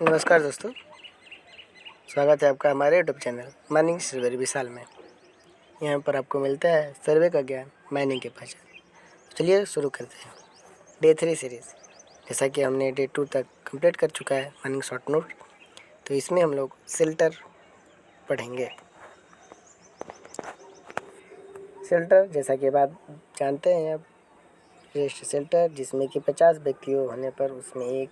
नमस्कार दोस्तों, स्वागत है आपका हमारे यूट्यूब चैनल माइनिंग सर्वे विशाल में। यहाँ पर आपको मिलता है सर्वे का ज्ञान, माइनिंग की पहचान। चलिए शुरू करते हैं डे 3 सीरीज़। जैसा कि हमने डे 2 तक कंप्लीट कर चुका है माइनिंग शॉर्ट नोट, तो इसमें हम लोग शेल्टर पढ़ेंगे। शेल्टर जैसा कि आप जानते हैं, अब रेस्ट शेल्टर जिसमें कि 50 व्यक्ति होने पर उसमें एक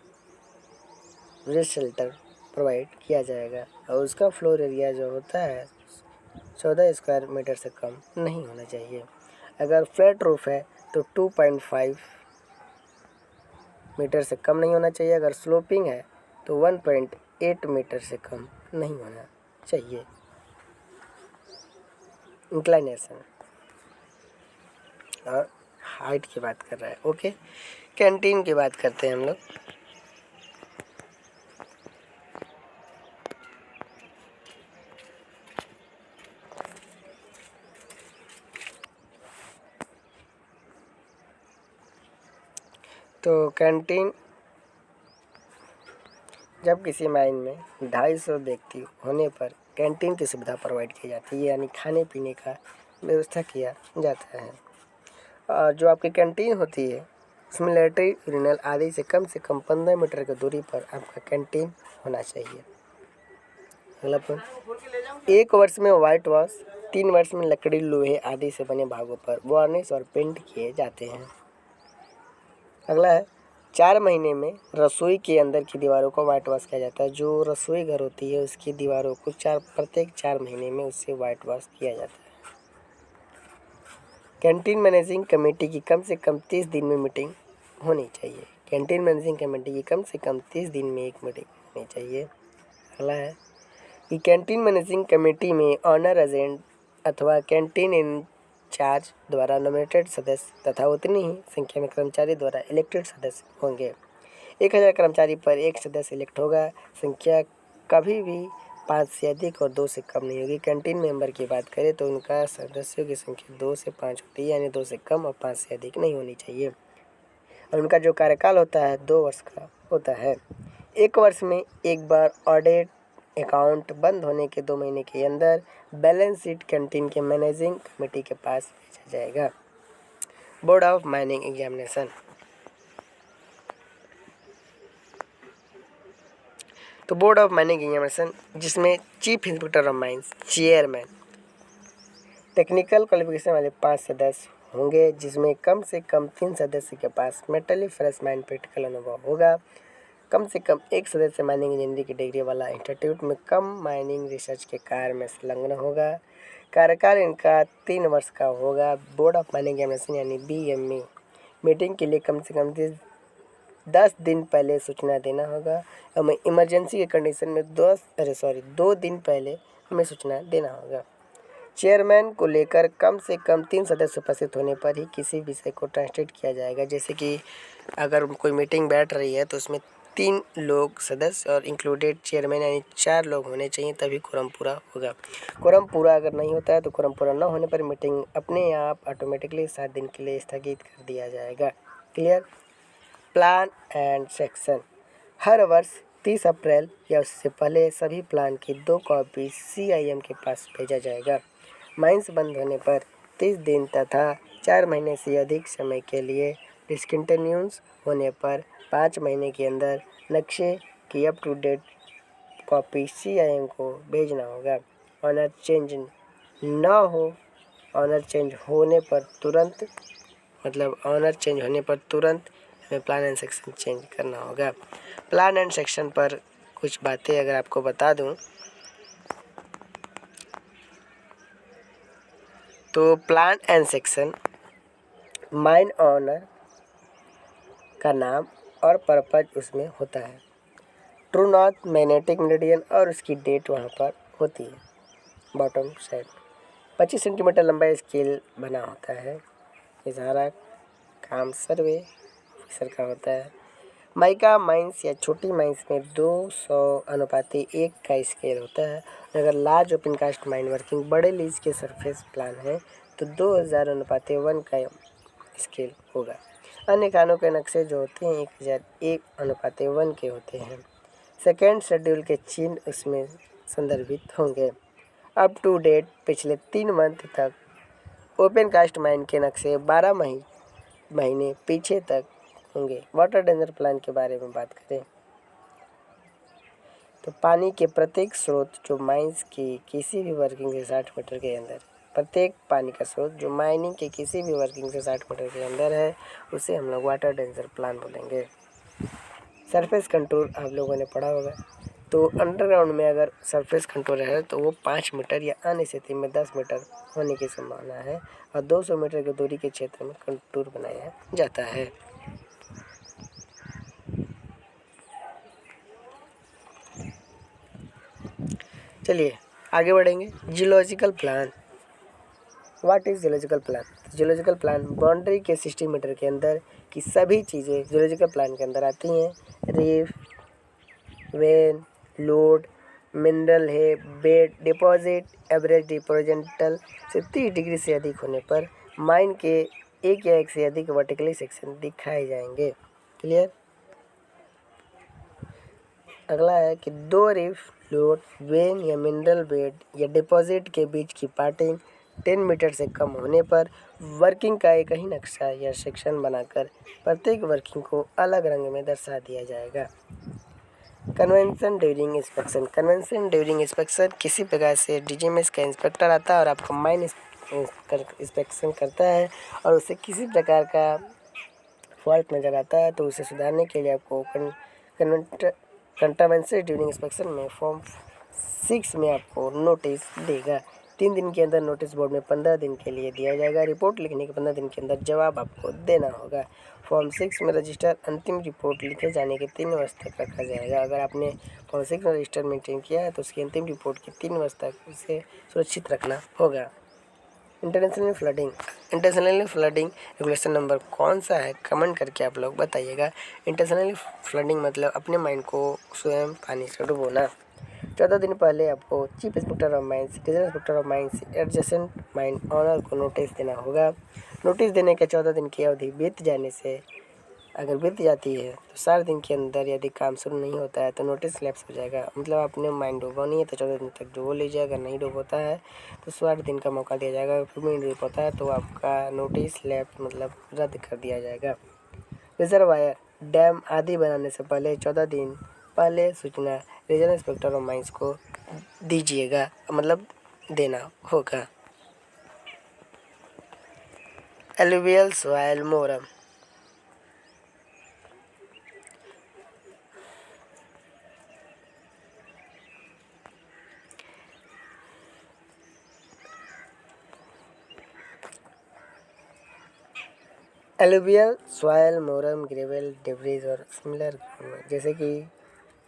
रेस्ट शेल्टर प्रोवाइड किया जाएगा और उसका फ्लोर एरिया जो होता है 14 स्क्वायर मीटर से कम नहीं होना चाहिए। अगर फ्लैट रूफ है तो 2.5 मीटर से कम नहीं होना चाहिए। अगर स्लोपिंग है तो 1.8 मीटर से कम नहीं होना चाहिए। इंक्लाइनेशन और हाइट की बात कर रहा है। ओके, कैंटीन की बात करते हैं हम लोग। तो कैंटीन जब किसी माइन में 250 व्यक्ति होने पर कैंटीन की सुविधा प्रोवाइड की जाती है, यानी खाने पीने का व्यवस्था किया जाता है। और जो आपकी कैंटीन होती है उसमें लैट्रिन, यूरिनल आदि से कम 15 मीटर की दूरी पर आपका कैंटीन होना चाहिए। अगला पॉइंट, 1 वर्ष में वाइट वॉश, 3 वर्ष में लकड़ी, लोहे आदि से बने भागों पर वार्निश और पेंट किए जाते हैं। अगला है 4 महीने में रसोई के अंदर की दीवारों को वाइट वॉश किया जाता है। जो रसोई घर होती है उसकी दीवारों को प्रत्येक 4 महीने में उससे वाइट वॉश किया जाता है। कैंटीन मैनेजिंग कमेटी की कम से कम 30 दिन में मीटिंग होनी चाहिए। कैंटीन मैनेजिंग कमेटी की कम से कम 30 दिन में एक मीटिंग होनी चाहिए। अगला है कि कैंटीन मैनेजिंग कमेटी में ऑनर एजेंट अथवा कैंटीन इंचार्ज द्वारा नॉमिनेटेड सदस्य तथा उतनी ही संख्या में कर्मचारी द्वारा इलेक्टेड सदस्य होंगे। 1000 कर्मचारी पर एक सदस्य इलेक्ट होगा। संख्या कभी भी 5 से अधिक और 2 से कम नहीं होगी। कैंटीन मेंबर की बात करें तो उनका सदस्यों की संख्या 2 से 5 होती है, यानी 2 से कम और 5 से अधिक नहीं होनी चाहिए। और उनका जो कार्यकाल होता है 2 वर्ष का होता है। 1 वर्ष में एक बार ऑडिट अकाउंट बंद होने के 2 महीने के अंदर बैलेंस शीट कैंटीन के मैनेजिंग कमेटी के पास भेजा जाएगा। बोर्ड ऑफ माइनिंग एग्जामिनेशन, तो बोर्ड ऑफ माइनिंग एग्जामिनेशन जिसमें chief inspector of mines, chairman, technical qualification वाले 5 सदस्य होंगे, जिसमें कम से कम 3 सदस्य के पास मेटली फ्रेश माइन प्रैक्टिकल अनुभव होगा। कम से कम एक सदस्य माइनिंग इंजीनियरिंग की डिग्री वाला इंस्टीट्यूट में कम माइनिंग रिसर्च के कार्य में संलग्न होगा। कार्यकाल इनका 3 वर्ष का होगा। बोर्ड ऑफ माइनिंग एग्जामिनेशन यानी BME मीटिंग के लिए कम से कम 10 दिन पहले सूचना देना होगा। हमें इमरजेंसी के कंडीशन में 2 दिन पहले हमें सूचना देना होगा। चेयरमैन को लेकर कम से कम 3 सदस्य उपस्थित होने पर ही किसी विषय को ट्रांसलेट किया जाएगा। जैसे कि अगर कोई मीटिंग बैठ रही है तो उसमें 3 लोग सदस्य और इंक्लूडेड चेयरमैन यानी 4 लोग होने चाहिए, तभी कोरम पूरा होगा। कोरम पूरा अगर नहीं होता है तो कोरम पूरा न होने पर मीटिंग अपने आप ऑटोमेटिकली 7 दिन के लिए स्थगित कर दिया जाएगा। क्लियर। प्लान एंड सेक्शन, हर वर्ष 30 अप्रैल या उससे पहले सभी प्लान की 2 कॉपी CIM के पास भेजा जाएगा। माइंस बंद होने पर 30 दिन तथा 4 महीने से अधिक समय के लिए डिसकंटिन्यूस होने पर 5 महीने के अंदर नक्शे की up to date copy CIM को भेजना होगा। ऑनर चेंज न हो, ऑनर चेंज होने पर तुरंत हमें प्लान एंड सेक्शन चेंज करना होगा। प्लान एंड सेक्शन पर कुछ बातें अगर आपको बता दूं तो plan and section mine owner का नाम और पर्पज उसमें होता है। ट्रू नॉर्थ मैग्नेटिक मेरिडियन और उसकी डेट वहाँ पर होती है। बॉटम साइड 25 सेंटीमीटर लंबा स्केल बना होता है। ये सारा काम सर्वे ऑफिसर का होता है। माइका माइंस या छोटी माइंस में 200:1 का स्केल होता है। अगर large open cast mine working बड़े लीज के सरफेस प्लान है तो 2000:1 का स्केल होगा। अन्य खानों के नक्शे जो होते हैं 1001:1 के होते हैं। सेकेंड शेड्यूल के चिन्ह उसमें संदर्भित होंगे। अप टू डेट पिछले 3 मंथ तक ओपन कास्ट माइन के नक्शे 12 महीने पीछे तक होंगे। वाटर डेंजर प्लान के बारे में बात करें तो पानी के प्रत्येक स्रोत जो माइंस की किसी भी वर्किंग से 60 मीटर के अंदर, प्रत्येक पानी का स्रोत जो माइनिंग के किसी भी वर्किंग से 60 मीटर के अंदर है उसे हम लोग वाटर डेंजर प्लान बोलेंगे। सरफेस कंट्रोल आप लोगों ने पढ़ा होगा। तो अंडरग्राउंड में अगर सरफेस कंट्रोल है तो वो 5 मीटर या अन्य स्थिति में 10 मीटर होने की संभावना है और 200 मीटर की दूरी के क्षेत्र में कंटूर बनाया जाता है। चलिए आगे बढ़ेंगे। Geological plan. What is geological plan? Geological plan boundary के 60 मीटर के अंदर की सभी चीज़ें जियोलॉजिकल प्लान के अंदर आती हैं। रीफ, वेन, लोड, मिनरल है, बेड, डिपॉजिट, एवरेज डिपोजेंटल से 30 डिग्री से अधिक होने पर माइन के एक या एक से अधिक वर्टिकली सेक्शन दिखाए जाएंगे। क्लियर? अगला है कि 2 रीफ, लोड, वेन या मिनरल बेड या डिपॉजिट के बीच की पार्टिंग 10 मीटर से कम होने पर वर्किंग का एक ही नक्शा या सेक्शन बनाकर प्रत्येक वर्किंग को अलग रंग में दर्शा दिया जाएगा। Convention during inspection. Convention during inspection किसी प्रकार से डीजीएमएस का इंस्पेक्टर आता है और आपका माइन इंस्पेक्शन करता है और उससे किसी प्रकार का फॉल्ट नज़र आता है तो उसे सुधारने के लिए आपको कंट्रावेंशन ड्यूरिंग इंस्पेक्शन में फॉर्म 6 में आपको नोटिस देगा। 3 दिन के अंदर नोटिस बोर्ड में 15 दिन के लिए दिया जाएगा। रिपोर्ट लिखने के 15 दिन के अंदर जवाब आपको देना होगा। फॉर्म 6 में रजिस्टर अंतिम रिपोर्ट लिखे जाने के 3 वर्ष तक रखा जाएगा। अगर आपने फॉर्म 6 में रजिस्टर मेंटेन किया है तो उसकी अंतिम रिपोर्ट के 3 वर्ष तक उसे सुरक्षित रखना होगा। International flooding. International flooding regulation number कौन सा है कमेंट करके आप लोग बताइएगा। इंटरनेशनल फ्लडिंग मतलब अपने माइन को स्वयं पानी से डुबोना। 14 दिन पहले आपको chief inspector of mines, regional inspector of mines, adjacent mine owner को नोटिस देना होगा। नोटिस देने के 14 दिन की अवधि बीत जाने से अगर बीत जाती है तो 60 दिन के अंदर यदि काम शुरू नहीं होता है तो नोटिस लैप्स हो जाएगा। मतलब आपने माइन डूबा नहीं है तो 14 दिन तक डुबो लीजिए। अगर नहीं डूब होता है तो 60 दिन का मौका दिया जाएगा। फिर भी नहीं डूब होता है तो आपका नोटिस लैप्स मतलब रद्द कर दिया जाएगा। रिजर्वायर, डैम आदि बनाने से पहले 14 दिन पहले सूचना रीजनल इंस्पेक्टर ऑफ माइंस को दीजिएगा, मतलब देना होगा। Alluvial soil moorum. Alluvial soil moorum gravel debris और सिमिलर, जैसे कि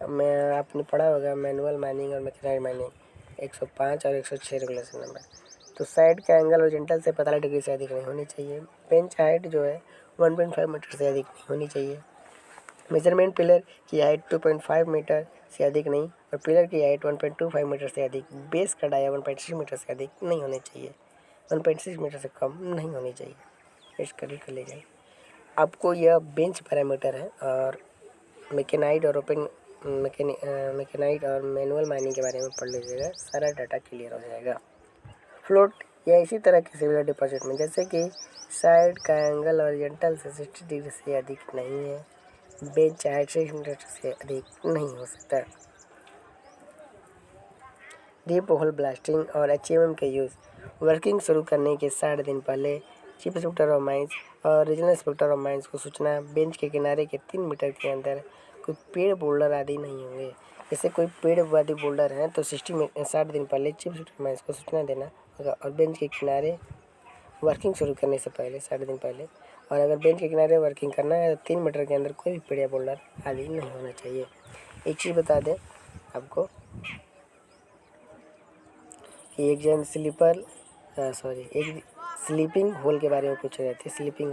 आपने पढ़ा होगा मैनुअल माइनिंग और मैकेनाइज्ड माइनिंग 105 और 106 रेगुलेशन नंबर। तो साइड का एंगल ओरिजेंटल से 45 डिग्री से अधिक नहीं होनी चाहिए। बेंच हाइट जो है 1.5 मीटर से अधिक नहीं होनी चाहिए। मेजरमेंट पिलर की हाइट 2.5 मीटर से अधिक नहीं और पिलर की हाइट 1.25 मीटर से अधिक। बेस का डाया 1.6 मीटर से अधिक नहीं होने चाहिए। 1.6 मीटर से कम नहीं होनी चाहिए। इसका कर लीजिए। आपको यह बेंच पैरामीटर है और मैकेनाइट और मैकेनाइट और मैनुअल माइनिंग के बारे में पढ़ लीजिएगा, सारा डाटा क्लियर हो जाएगा। फ्लोट या इसी तरह के सिमिलर डिपॉजिट में जैसे कि साइड का एंगल ओरिजेंटल से 60 डिग्री से अधिक नहीं है। बेंच हाइट 6 मीटर से अधिक नहीं हो सकता। डीप होल ब्लास्टिंग और एचएमएम के यूज़। वर्किंग शुरू करने के 60 दिन पहले चीफ इंस्पेक्टर ऑफ माइंस और रीजनल इंस्पेक्टर ऑफ माइंस को सूचना बेंच के किनारे के 3 मीटर के अंदर कोई पेड़ बोल्डर आदि नहीं होंगे। जैसे कोई पेड़ आदि बोल्डर हैं तो 60 दिन पहले चीफ इंस्पेक्टर माइंस को सूचना देना होगा। और बेंच के किनारे वर्किंग शुरू करने से पहले 60 दिन पहले, और अगर बेंच के किनारे वर्किंग करना है तो 3 मीटर के अंदर कोई भी पेड़ या बोल्डर आदि नहीं होना चाहिए। एक चीज़ बता दें आपको कि एक जन एक स्लीपिंग होल के बारे में पूछ रहे थे। स्लीपिंग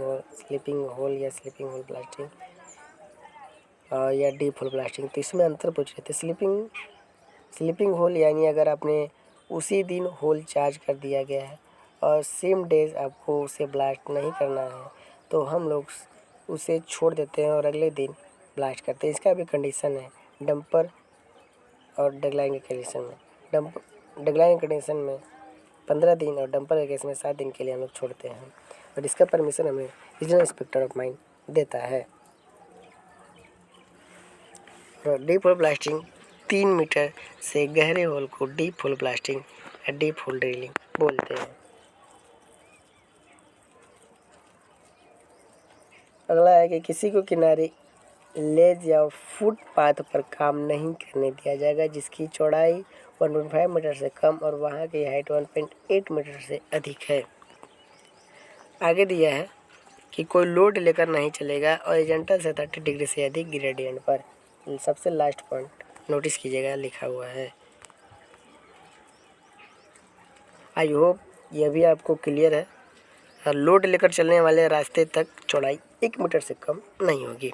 होल या स्लीपिंग होल ब्लास्टिंग या डीप होल ब्लास्टिंग, तो इसमें अंतर पूछ रहे थे। स्लीपिंग होल यानी अगर आपने उसी दिन होल चार्ज कर दिया गया है और सेम डेज आपको उसे ब्लास्ट नहीं करना है तो हम लोग उसे छोड़ देते हैं और अगले दिन ब्लास्ट करते हैं। इसका भी कंडीशन है, डंपर और डेडलाइन के कंडीशन में डेडलाइन कंडीशन में 15 दिन और डंपर के केस में 7 दिन के लिए हम लोग छोड़ते हैं और इसका परमिशन हमें रीजनल इंस्पेक्टर ऑफ माइन देता है। और डीप होल ब्लास्टिंग 3 मीटर से गहरे होल को डीप होल ब्लास्टिंग या डीप होल ड्रिलिंग बोलते हैं। अगला है कि किसी को किनारे लेज या फुटपाथ पर काम नहीं करने दिया जाएगा जिसकी चौड़ाई 1.5 मीटर से कम और वहाँ की हाइट 1.8 मीटर से अधिक है। आगे दिया है कि कोई लोड लेकर नहीं चलेगा हॉरिजॉन्टल से 30 डिग्री से अधिक ग्रेडियंट पर। सबसे लास्ट पॉइंट नोटिस कीजिएगा, लिखा हुआ है। आई होप यह भी आपको क्लियर है। लोड लेकर चलने वाले रास्ते तक चौड़ाई 1 मीटर से कम नहीं होगी।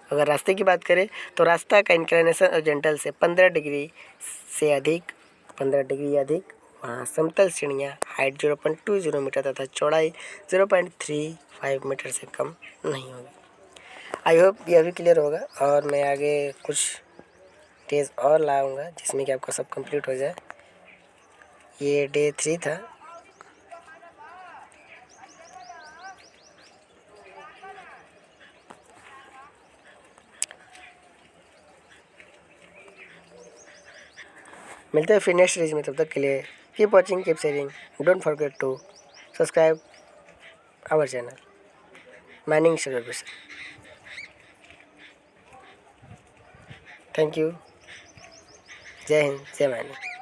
अगर रास्ते की बात करें तो रास्ता का इंक्लिनेशन हॉरिजॉन्टल से 15 डिग्री से अधिक 15 डिग्री या अधिक, वहाँ समतल सीढ़ियाँ हाइट 0.20 मीटर तथा चौड़ाई 0.35 मीटर से कम नहीं होगी। आई होप यह भी क्लियर होगा और मैं आगे कुछ डेज और लाऊंगा जिसमें कि आपका सब कंप्लीट हो जाए। ये डे 3 था। मिलते हैं फिर नेक्स्ट सीरीज में, तब तक के लिए keep watching, keep sharing, don't forget to subscribe our channel mining service. Thank you. जय हिंद, जय माइनिंग।